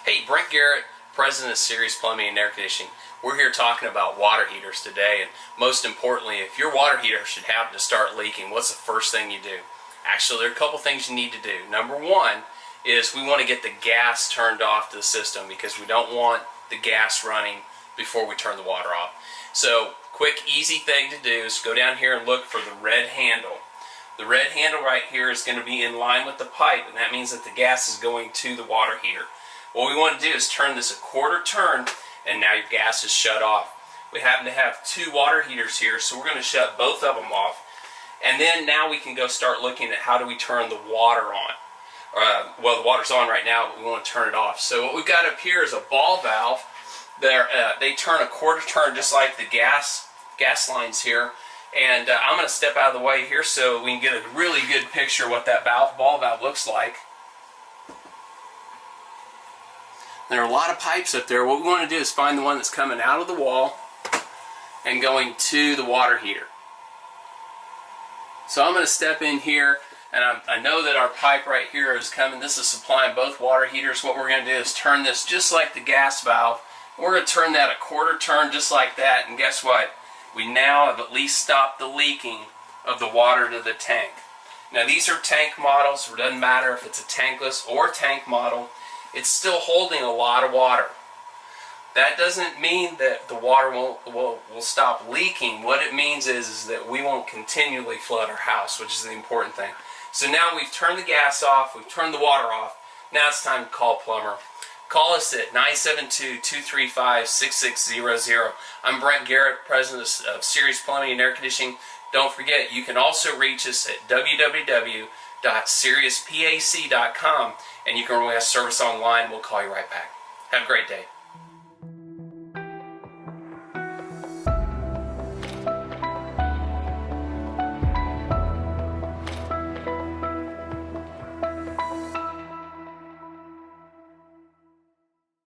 Hey, Brent Garrett, President of Sirius Plumbing and Air Conditioning. We're here talking about water heaters today, and most importantly, if your water heater should happen to start leaking, what's the first thing you do? Actually, there are a couple things you need to do. Number one is we want to get the gas turned off to the system because we don't want the gas running before we turn the water off. So, quick, easy thing to do is go down here and look for the red handle. The red handle right here is going to be in line with the pipe, and that means that the gas is going to the water heater. What we want to do is turn this a quarter turn, and now your gas is shut off. We happen to have two water heaters here, so we're going to shut both of them off. And then now we can go start looking at how do we turn the water on. Well, the water's on right now, but we want to turn it off. So what we've got up here is a ball valve. They turn a quarter turn just like the gas lines here. And I'm going to step out of the way here so we can get a really good picture of what that ball valve looks like. There are a lot of pipes up there. What we want to do is find the one that's coming out of the wall and going to the water heater. So I'm going to step in here, and I know that our pipe right here is coming. This is supplying both water heaters. What we're going to do is turn this just like the gas valve. We're going to turn that a quarter turn just like that, and guess what? We now have at least stopped the leaking of the water to the tank. Now these are tank models. It doesn't matter if it's a tankless or tank model. It's still holding a lot of water. That doesn't mean that the water will stop leaking. What it means is that we won't continually flood our house, which is the important thing. So now we've turned the gas off, we've turned the water off. Now it's time to call a plumber. Call us at 972-235-6600. I'm Brent Garrett, President of Sirius Plumbing and Air Conditioning. Don't forget, you can also reach us at www.siriuspac.com, and you can request service online. We'll call you right back. Have a great day.